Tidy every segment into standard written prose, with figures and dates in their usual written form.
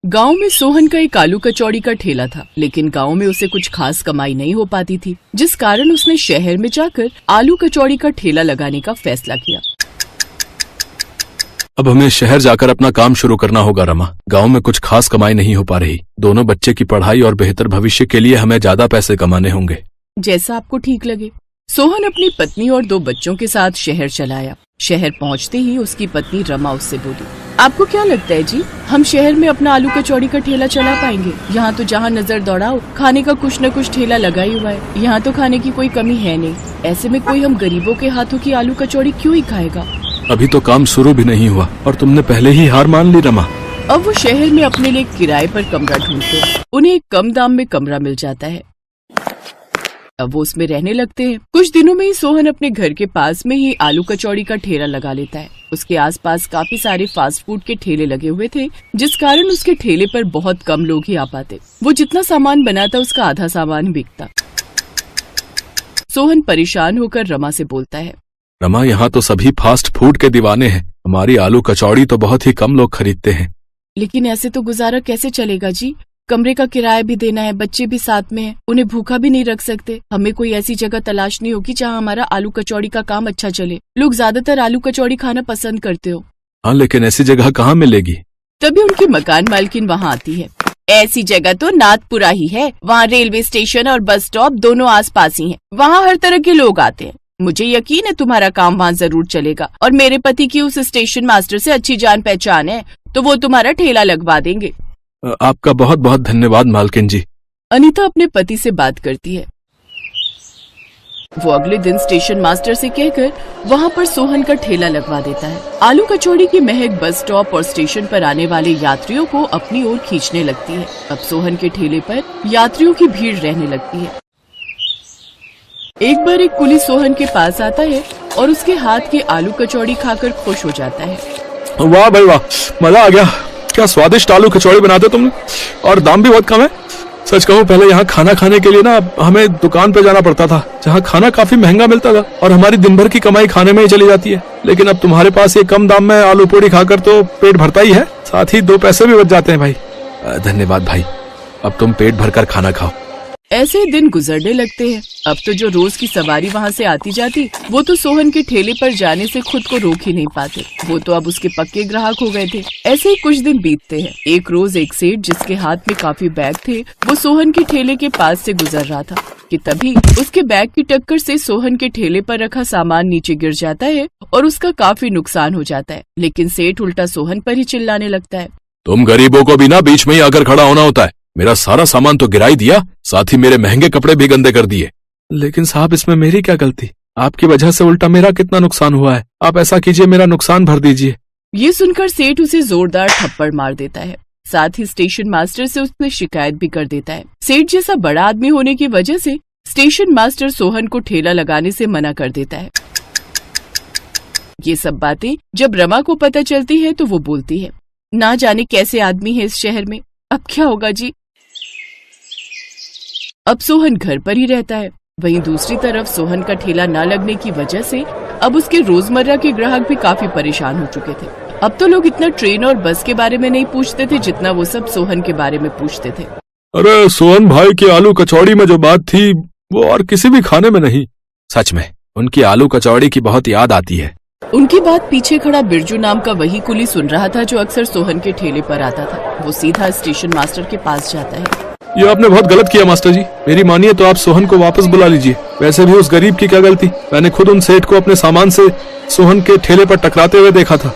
गांव में सोहन का एक आलू कचौड़ी का ठेला था, लेकिन गांव में उसे कुछ खास कमाई नहीं हो पाती थी, जिस कारण उसने शहर में जाकर आलू कचौड़ी का ठेला लगाने का फैसला किया। अब हमें शहर जाकर अपना काम शुरू करना होगा रमा। गांव में कुछ खास कमाई नहीं हो पा रही। दोनों बच्चे की पढ़ाई और बेहतर भविष्य के लिए हमें ज्यादा पैसे कमाने होंगे। जैसा आपको ठीक लगे। सोहन अपनी पत्नी और 2 बच्चों के साथ शहर चला आया। शहर पहुंचते ही उसकी पत्नी रमा उससे बोली, आपको क्या लगता है जी, हम शहर में अपना आलू कचौड़ी का ठेला चला पाएंगे? यहाँ तो जहाँ नजर दौड़ाओ खाने का कुछ न कुछ ठेला लगा ही हुआ है। यहाँ तो खाने की कोई कमी है नहीं। ऐसे में कोई हम गरीबों के हाथों की आलू कचौड़ी क्यों ही खाएगा? अभी तो काम शुरू भी नहीं हुआ और तुमने पहले ही हार मान ली रमा। अब वो शहर में अपने लिए किराए पर कमरा ढूंढते हैं। उन्हें एक कम दाम में कमरा मिल जाता है। अब वो उसमें रहने लगते हैं। कुछ दिनों में ही सोहन अपने घर के पास में ही आलू कचौड़ी का ठेला लगा लेता है। उसके आसपास काफी सारे फास्ट फूड के ठेले लगे हुए थे, जिस कारण उसके ठेले पर बहुत कम लोग ही आ पाते। वो जितना सामान बनाता उसका आधा सामान बिकता। सोहन परेशान होकर रमा से बोलता है, रमा, यहाँ तो सभी फास्ट फूड के दीवाने हैं। हमारी आलू कचौड़ी तो बहुत ही कम लोग खरीदते हैं। लेकिन ऐसे तो गुजारा कैसे चलेगा जी? कमरे का किराया भी देना है, बच्चे भी साथ में हैं, उन्हें भूखा भी नहीं रख सकते। हमें कोई ऐसी जगह तलाशनी होगी जहाँ हमारा आलू कचौड़ी का काम अच्छा चले। लोग ज्यादातर आलू कचौड़ी खाना पसंद करते हो। हाँ, लेकिन ऐसी जगह कहाँ मिलेगी? तभी उनकी मकान मालकिन वहाँ आती है। ऐसी जगह तो नाथपुरा ही है। वहाँ रेलवे स्टेशन और बस स्टॉप दोनों आसपास ही है। वहाँ हर तरह के लोग आते हैं। मुझे यकीन है तुम्हारा काम वहाँ जरूर चलेगा, और मेरे पति की उस स्टेशन मास्टर से अच्छी जान पहचान है, तो वो तुम्हारा ठेला लगवा देंगे। आपका बहुत बहुत धन्यवाद मालकिन जी। अनीता अपने पति से बात करती है। वो अगले दिन स्टेशन मास्टर से कहकर वहाँ पर सोहन का ठेला लगवा देता है। आलू कचौड़ी की महक बस स्टॉप और स्टेशन पर आने वाले यात्रियों को अपनी ओर खींचने लगती है। अब सोहन के ठेले पर यात्रियों की भीड़ रहने लगती है। एक बार एक कुली सोहन के पास आता है और उसके हाथ की आलू कचौड़ी खाकर खुश हो जाता है। वाह भाई वाह, मजा आ गया। क्या स्वादिष्ट आलू कचौड़ी बनाते हो तुम, और दाम भी बहुत कम है। सच कहूँ, पहले यहाँ खाना खाने के लिए ना हमें दुकान पे जाना पड़ता था, जहाँ खाना काफी महंगा मिलता था और हमारी दिन भर की कमाई खाने में ही चली जाती है। लेकिन अब तुम्हारे पास ये कम दाम में आलू पूड़ी खाकर तो पेट भरता ही है, साथ ही 2 पैसे भी बच जाते हैं भाई। धन्यवाद भाई, अब तुम पेट भरकर खाना खाओ। ऐसे ही दिन गुजरने लगते हैं। अब तो जो रोज की सवारी वहाँ से आती जाती, वो तो सोहन के ठेले पर जाने से खुद को रोक ही नहीं पाते। वो तो अब उसके पक्के ग्राहक हो गए थे। ऐसे ही कुछ दिन बीतते हैं। एक रोज एक सेठ जिसके हाथ में काफी बैग थे, वो सोहन के ठेले के पास से गुजर रहा था कि तभी उसके बैग की टक्कर से सोहन के ठेले पर रखा सामान नीचे गिर जाता है और उसका काफी नुकसान हो जाता है। लेकिन सेठ उल्टा सोहन पर ही चिल्लाने लगता है, तुम गरीबों को भी ना बीच में ही आकर खड़ा होना होता है। मेरा सारा सामान तो गिरा ही दिया, साथ ही मेरे महंगे कपड़े भी गंदे कर दिए। लेकिन साहब, इसमें मेरी क्या गलती? आपकी वजह से उल्टा मेरा कितना नुकसान हुआ है। आप ऐसा कीजिए, मेरा नुकसान भर दीजिए। ये सुनकर सेठ उसे जोरदार थप्पड़ मार देता है। साथ ही स्टेशन मास्टर से उसने शिकायत भी कर देता है। सेठ जैसा बड़ा आदमी होने की वजह से स्टेशन मास्टर सोहन को ठेला लगाने से मना कर देता है। ये सब बातें जब रमा को पता चलती है तो वो बोलती है, ना जाने कैसे आदमी है इस शहर में, अब क्या होगा जी। अब सोहन घर पर ही रहता है। वहीं दूसरी तरफ सोहन का ठेला न लगने की वजह से अब उसके रोजमर्रा के ग्राहक भी काफी परेशान हो चुके थे। अब तो लोग इतना ट्रेन और बस के बारे में नहीं पूछते थे जितना वो सब सोहन के बारे में पूछते थे। अरे सोहन भाई की आलू कचौड़ी में जो बात थी वो और किसी भी खाने में नहीं। सच में उनकी आलू कचौड़ी की बहुत याद आती है। उनकी बात पीछे खड़ा बिरजू नाम का वही कुली सुन रहा था जो अक्सर सोहन के ठेले पर आता था। वो सीधा स्टेशन मास्टर के पास जाता है। ये आपने बहुत गलत किया मास्टर जी। मेरी मानिए तो आप सोहन को वापस बुला लीजिए। वैसे भी उस गरीब की क्या गलती? मैंने खुद उन सेठ को अपने सामान से सोहन के ठेले पर टकराते हुए देखा था।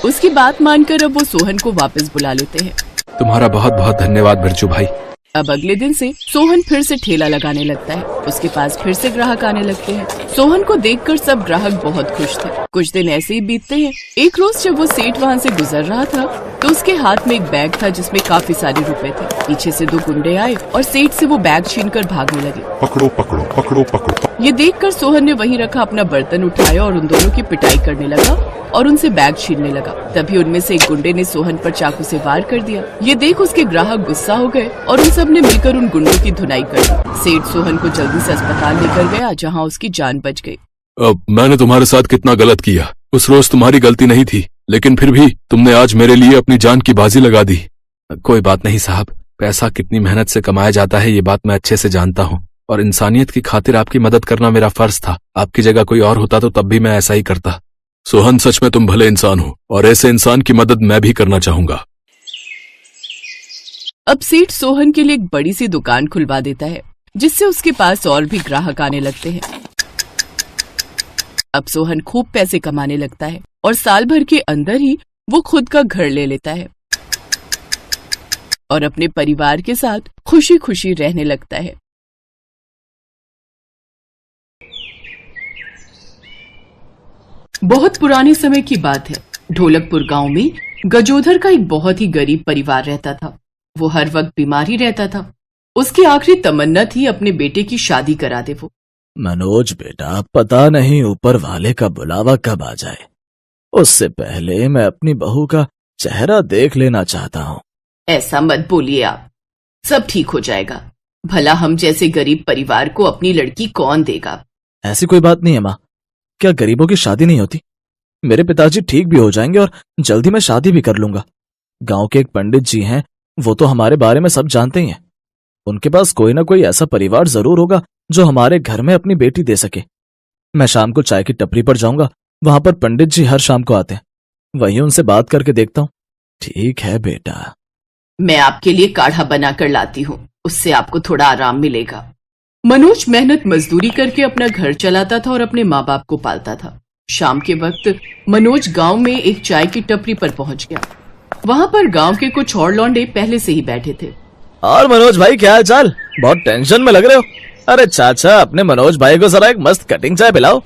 उसकी बात मानकर अब वो सोहन को वापस बुला लेते हैं। तुम्हारा बहुत बहुत धन्यवाद बिरजू भाई। अब अगले दिन से सोहन फिर से ठेला लगाने लगता है। उसके पास फिर से ग्राहक आने लगते हैं। सोहन को देखकर सब ग्राहक बहुत खुश थे। कुछ दिन ऐसे ही बीतते हैं। एक रोज जब वो सेठ वहाँ से गुजर रहा था तो उसके हाथ में एक बैग था जिसमें काफी सारे रुपए थे। पीछे से 2 गुंडे आए और सेठ से वो बैग छीनकर भागने लगे। पकड़ो पकड़ो पकड़ो पकड़ो। ये देखकर सोहन ने वहीं रखा अपना बर्तन उठाया और उन दोनों की पिटाई करने लगा और उनसे बैग छीनने लगा। तभी उनमें से एक गुंडे ने सोहन पर चाकू से वार कर दिया। ये देख उसके ग्राहक गुस्सा हो गए और उन सब ने मिलकर उन गुंडों की धुनाई कर दी। सेठ सोहन को जल्दी से अस्पताल लेकर गया, जहाँ उसकी जान बच गई। मैंने तुम्हारे साथ कितना गलत किया। उस रोज तुम्हारी गलती नहीं थी, लेकिन फिर भी तुमने आज मेरे लिए अपनी जान की बाजी लगा दी। कोई बात नहीं साहब, पैसा कितनी मेहनत से कमाया जाता है ये बात मैं अच्छे से जानता हूँ, और इंसानियत की खातिर आपकी मदद करना मेरा फर्ज था। आपकी जगह कोई और होता तो तब भी मैं ऐसा ही करता। सोहन, सच में तुम भले इंसान हो और ऐसे इंसान की मदद मैं भी करना चाहूंगा। अब सेठ सोहन के लिए एक बड़ी सी दुकान खुलवा देता है, जिससे उसके पास और भी ग्राहक आने लगते हैं। अब सोहन खूब पैसे कमाने लगता है और साल भर के अंदर ही वो खुद का घर ले लेता है और अपने परिवार के साथ खुशी खुशी रहने लगता है। बहुत पुराने समय की बात है। ढोलकपुर गांव में गजोधर का एक बहुत ही गरीब परिवार रहता था। वो हर वक्त बीमार ही रहता था। उसकी आखिरी तमन्ना थी अपने बेटे की शादी करा दे वो। मनोज बेटा, पता नहीं ऊपर वाले का बुलावा कब आ जाए, उससे पहले मैं अपनी बहू का चेहरा देख लेना चाहता हूँ। ऐसा मत बोलिए आप, सब ठीक हो जाएगा। भला हम जैसे गरीब परिवार को अपनी लड़की कौन देगा? ऐसी कोई बात नहीं है माँ, क्या गरीबों की शादी नहीं होती? मेरे पिताजी ठीक भी हो जाएंगे और जल्दी मैं शादी भी कर लूंगा। गांव के एक पंडित जी हैं, वो तो हमारे बारे में सब जानते ही हैं। उनके पास कोई ना कोई ऐसा परिवार जरूर होगा जो हमारे घर में अपनी बेटी दे सके। मैं शाम को चाय की टपरी पर जाऊंगा, वहां पर पंडित जी हर शाम को आते हैं, वहीं उनसे बात करके देखता हूँ। ठीक है बेटा। मैं आपके लिए काढ़ा बनाकर लाती हूँ, उससे आपको थोड़ा आराम मिलेगा। मनोज मेहनत मजदूरी करके अपना घर चलाता था और अपने माँ बाप को पालता था। शाम के वक्त मनोज गांव में एक चाय की टपरी पर पहुंच गया। वहां पर गांव के कुछ और लौंडे पहले से ही बैठे थे। और मनोज भाई, क्या हाल चाल? बहुत टेंशन में लग रहे हो। अरे चाचा, अपने मनोज भाई को जरा एक मस्त कटिंग चाय पिलाओ।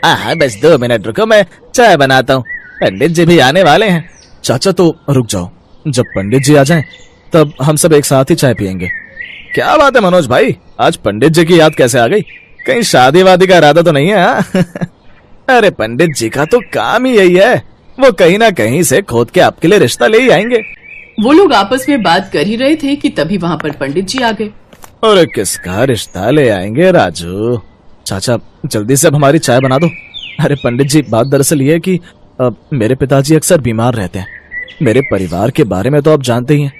हाँ, बस 2 मिनट रुको, मैं चाय बनाता हूँ, पंडित जी भी आने वाले हैं। चाचा तो रुक जाओ, जब पंडित जी आ जाएं तब हम सब एक साथ ही चाय पियेंगे। क्या बात है मनोज भाई, आज पंडित जी की याद कैसे आ गई? कहीं शादी वादी का इरादा तो नहीं है? हाँ? अरे पंडित जी का तो काम ही यही है, वो कहीं ना कहीं से खोद के आपके लिए रिश्ता ले ही आएंगे। वो लोग आपस में बात कर ही रहे थे कि तभी वहां पर पंडित जी आ गए। अरे किसका रिश्ता ले आएंगे राजू? चाचा जल्दी से अब हमारी चाय बना दो। अरे पंडित जी, बात दरअसल ये है कि मेरे पिताजी अक्सर बीमार रहते हैं। मेरे परिवार के बारे में तो आप जानते ही हैं,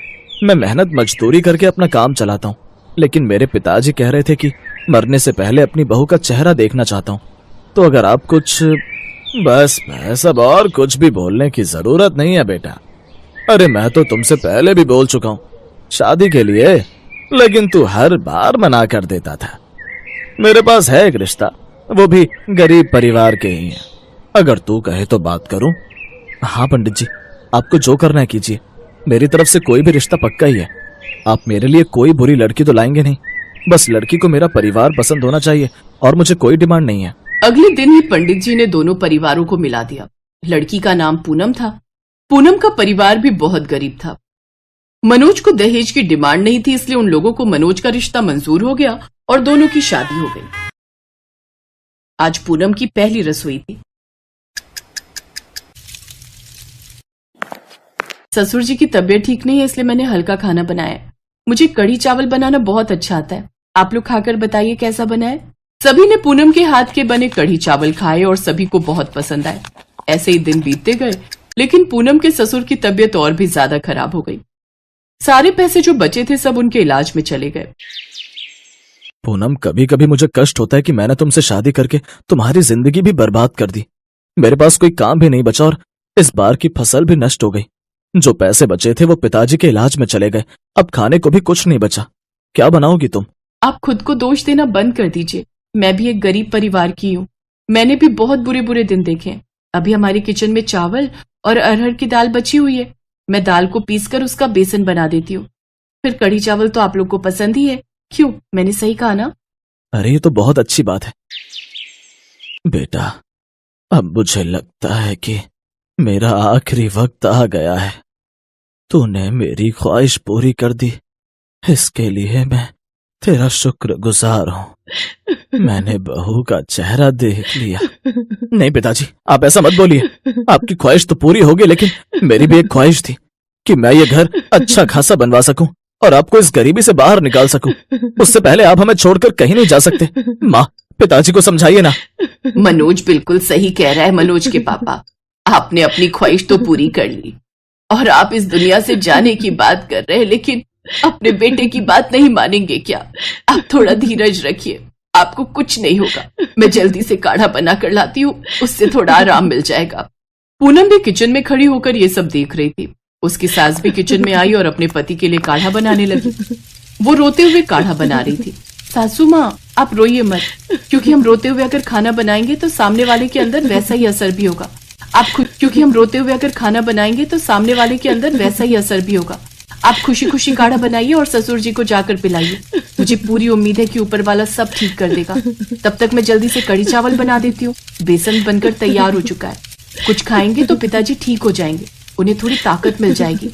मैं मेहनत मजदूरी करके अपना काम चलाता हूँ, लेकिन मेरे पिताजी कह रहे थे कि मरने से पहले अपनी बहू का चेहरा देखना चाहता हूँ। तो अगर आप कुछ, बस अब और कुछ भी बोलने की जरूरत नहीं है बेटा। अरे मैं तो तुमसे पहले भी बोल चुका हूँ शादी के लिए, लेकिन तू हर बार मना कर देता था। मेरे पास है एक रिश्ता, वो भी गरीब परिवार के ही है। अगर तू कहे तो बात करूं। हाँ पंडित जी, आपको जो करना है कीजिए, मेरी तरफ से कोई भी रिश्ता पक्का ही है। आप मेरे लिए कोई बुरी लड़की तो लाएंगे नहीं, बस लड़की को मेरा परिवार पसंद होना चाहिए और मुझे कोई डिमांड नहीं है। अगले दिन ही पंडित जी ने दोनों परिवारों को मिला दिया। लड़की का नाम पूनम था। पूनम का परिवार भी बहुत गरीब था। मनोज को दहेज की डिमांड नहीं थी, इसलिए उन लोगों को मनोज का रिश्ता मंजूर हो गया और दोनों की शादी हो गई। आज पूनम की पहली रसोई थी। ससुर जी की तबीयत ठीक नहीं है, इसलिए मैंने हल्का खाना बनाया है। मुझे कढ़ी चावल बनाना बहुत अच्छा आता है। आप लोग खाकर बताइए कैसा बना है। सभी ने पूनम के हाथ के बने कढ़ी चावल खाए और सभी को बहुत पसंद आए। ऐसे ही दिन बीतते गए, लेकिन पूनम के ससुर की तबीयत और भी ज्यादा खराब हो गई। सारे पैसे जो बचे थे सब उनके इलाज में चले गए। पूनम, कभी कभी मुझे कष्ट होता है कि मैंने तुमसे शादी करके तुम्हारी जिंदगी भी बर्बाद कर दी। मेरे पास कोई काम भी नहीं बचा और इस बार की फसल भी नष्ट हो गई। जो पैसे बचे थे वो पिताजी के इलाज में चले गए। अब खाने को भी कुछ नहीं बचा। क्या बनाओगी तुम? आप खुद को दोष देना बंद कर दीजिए। मैं भी एक गरीब परिवार की हूँ। मैंने भी बहुत बुरे बुरे दिन देखे हैं। अभी हमारी किचन में चावल और अरहर की दाल बची हुई है। मैं दाल को पीसकर उसका बेसन बना देती हूँ। फिर कढ़ी चावल तो आप लोग को पसंद ही है। क्यों, मैंने सही कहा ना? अरे ये तो बहुत अच्छी बात है बेटा। अब मुझे लगता है कि मेरा आखिरी वक्त आ गया है। तूने मेरी ख्वाहिश पूरी कर दी, इसके लिए मैं तेरा शुक्रगुजार हूँ। मैंने बहू का चेहरा देख लिया। नहीं पिताजी, आप ऐसा मत बोलिए। आपकी ख्वाहिश तो पूरी होगी, लेकिन मेरी भी एक ख्वाहिश थी कि मैं ये घर अच्छा खासा बनवा सकूं और आपको इस गरीबी से बाहर निकाल सकूं। उससे पहले आप हमें छोड़कर कहीं नहीं जा सकते। माँ, पिताजी को समझाइए ना। मनोज बिल्कुल सही कह रहा है। मनोज के पापा, आपने अपनी ख्वाहिश तो पूरी कर ली। और आप इस दुनिया से जाने की बात कर रहे हैं, लेकिन अपने बेटे की बात नहीं मानेंगे क्या? आप थोड़ा धीरज रखिए, आपको कुछ नहीं होगा। मैं जल्दी से काढ़ा बना कर लाती हूँ, उससे थोड़ा आराम मिल जाएगा। पूनम भी किचन में खड़ी होकर ये सब देख रही थी। उसकी सास भी किचन में आई और अपने पति के लिए काढ़ा बनाने लगी। वो रोते हुए काढ़ा बना रही थी। सासू माँ, आप रोइए मत, क्योंकि हम रोते हुए अगर खाना बनाएंगे तो सामने वाले के अंदर वैसा ही असर भी होगा। क्योंकि हम रोते हुए अगर खाना बनाएंगे तो सामने वाले के अंदर वैसा ही असर भी होगा। आप खुशी खुशी काढ़ा बनाइए और ससुर जी को जाकर पिलाइए। मुझे पूरी उम्मीद है कि ऊपर वाला सब ठीक कर देगा। तब तक मैं जल्दी से कढ़ी चावल बना देती हूँ। बेसन बनकर तैयार हो चुका है। कुछ खाएंगे तो पिताजी ठीक हो जाएंगे, उन्हें थोड़ी ताकत मिल जाएगी।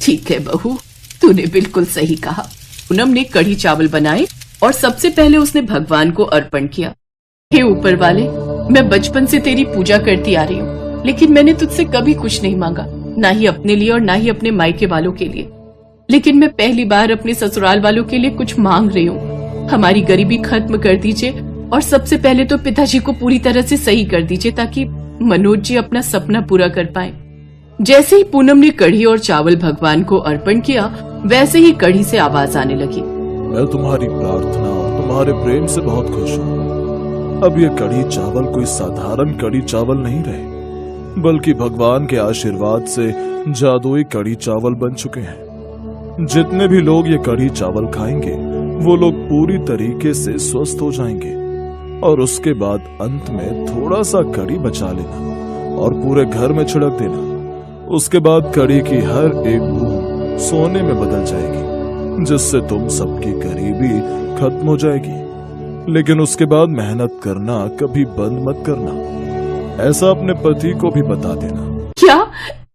ठीक है बहू, तूने बिल्कुल सही कहा। पूनम ने कढ़ी चावल बनाए और सबसे पहले उसने भगवान को अर्पण किया। हे ऊपर वाले, मैं बचपन से तेरी पूजा करती आ रही हूँ, लेकिन मैंने तुझसे कभी कुछ नहीं मांगा, ना ही अपने लिए और ना ही अपने मायके वालों के लिए। लेकिन मैं पहली बार अपने ससुराल वालों के लिए कुछ मांग रही हूँ। हमारी गरीबी खत्म कर दीजिए और सबसे पहले तो पिताजी को पूरी तरह से सही कर दीजिए, ताकि मनोज जी अपना सपना पूरा कर पाए। जैसे ही पूनम ने कढ़ी और चावल भगवान को अर्पण किया, वैसे ही कढ़ी से आवाज आने लगी। मैं तुम्हारी प्रार्थना और तुम्हारे प्रेम से बहुत खुश हूँ। अब ये कढ़ी चावल कोई साधारण कढ़ी चावल नहीं रहे, बल्कि भगवान के आशीर्वाद से जादुई कढ़ी चावल बन चुके हैं। जितने भी लोग ये कढ़ी चावल खाएंगे, वो लोग पूरी तरीके से स्वस्थ हो जाएंगे। और उसके बाद अंत में थोड़ा सा कढ़ी बचा लेना और पूरे घर में छिड़क देना। उसके बाद कढ़ी की हर एक बूंद सोने में बदल जाएगी, जिससे तुम सबकी गरीबी खत्म हो जाएगी। लेकिन उसके बाद मेहनत करना कभी बंद मत करना। ऐसा अपने पति को भी बता देना। क्या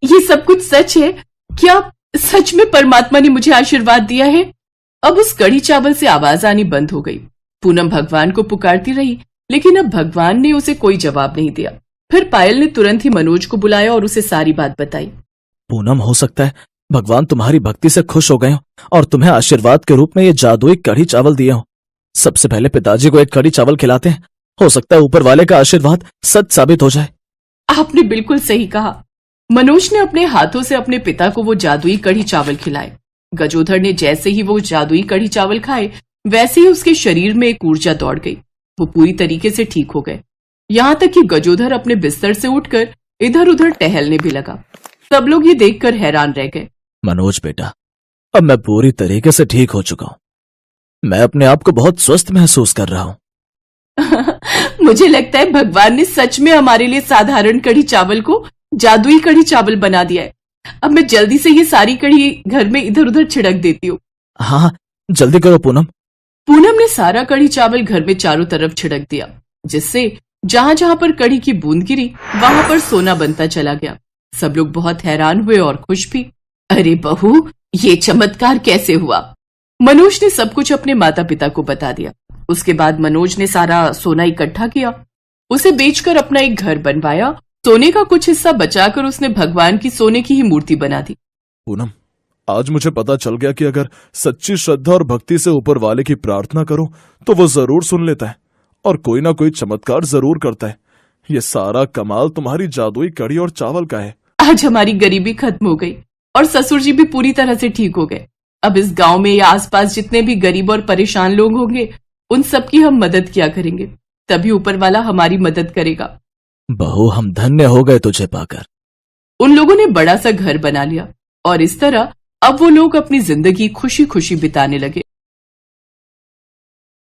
ये सब कुछ सच है? क्या सच में परमात्मा ने मुझे आशीर्वाद दिया है? अब उस कढ़ी चावल से आवाज आनी बंद हो गई। पूनम भगवान को पुकारती रही, लेकिन अब भगवान ने उसे कोई जवाब नहीं दिया। फिर पायल ने तुरंत ही मनोज को बुलाया और उसे सारी बात बताई। पूनम, हो सकता है भगवान तुम्हारी भक्ति से खुश हो गए हो और तुम्हें आशीर्वाद के रूप में ये जादुई कढ़ी चावल दिए हो। सबसे पहले पिताजी को एक कढ़ी चावल खिलाते हैं। हो सकता है ऊपर वाले का आशीर्वाद सच साबित हो जाए। आपने बिल्कुल सही कहा। मनोज ने अपने हाथों से अपने पिता को वो जादुई कढ़ी चावल खिलाए। गजोधर ने जैसे ही वो जादुई कढ़ी चावल खाए, वैसे ही उसके शरीर में एक ऊर्जा दौड़ गई। वो पूरी तरीके से ठीक हो गए। यहाँ तक कि गजोधर अपने बिस्तर से उठकर इधर उधर टहलने भी लगा। सब लोग ये देखकर हैरान रह गए। मनोज बेटा, अब मैं पूरी तरीके से ठीक हो चुका हूँ। मैं अपने आप को बहुत स्वस्थ महसूस कर रहा हूँ। मुझे लगता है भगवान ने सच में हमारे लिए साधारण कढ़ी चावल को जादुई कढ़ी चावल बना दिया है। अब मैं जल्दी से ये सारी कढ़ी घर में इधर उधर छिड़क देती हूँ। हाँ, जल्दी करो पूनम। पूनम ने सारा कढ़ी चावल घर में चारों तरफ छिड़क दिया, जिससे जहां जहां पर कढ़ी की बूंद गिरी, वहां पर सोना बनता चला गया। सब लोग बहुत हैरान हुए और खुश भी। अरे बहू, ये चमत्कार कैसे हुआ? मनोज ने सब कुछ अपने माता पिता को बता दिया। उसके बाद मनोज ने सारा सोना इकट्ठा किया, उसे बेचकर अपना एक घर बनवाया। सोने का कुछ हिस्सा बचाकर उसने भगवान की सोने की ही मूर्ति बना दी। पूनम, आज मुझे पता चल गया कि अगर सच्ची श्रद्धा और भक्ति से ऊपर वाले की प्रार्थना करो तो वो जरूर सुन लेता है और कोई ना कोई चमत्कार जरूर करता है। ये सारा कमाल तुम्हारी जादुई कढ़ी और चावल का है। आज हमारी गरीबी खत्म हो गई और ससुर जी भी पूरी तरह से ठीक हो गए। अब इस गांव में या आसपास जितने भी गरीब और परेशान लोग होंगे, उन सबकी हम मदद किया करेंगे, तभी ऊपर वाला हमारी मदद करेगा। बहू, हम धन्य हो गए तुझे पाकर। उन लोगों ने बड़ा सा घर बना लिया और इस तरह अब वो लोग अपनी जिंदगी खुशी खुशी बिताने लगे।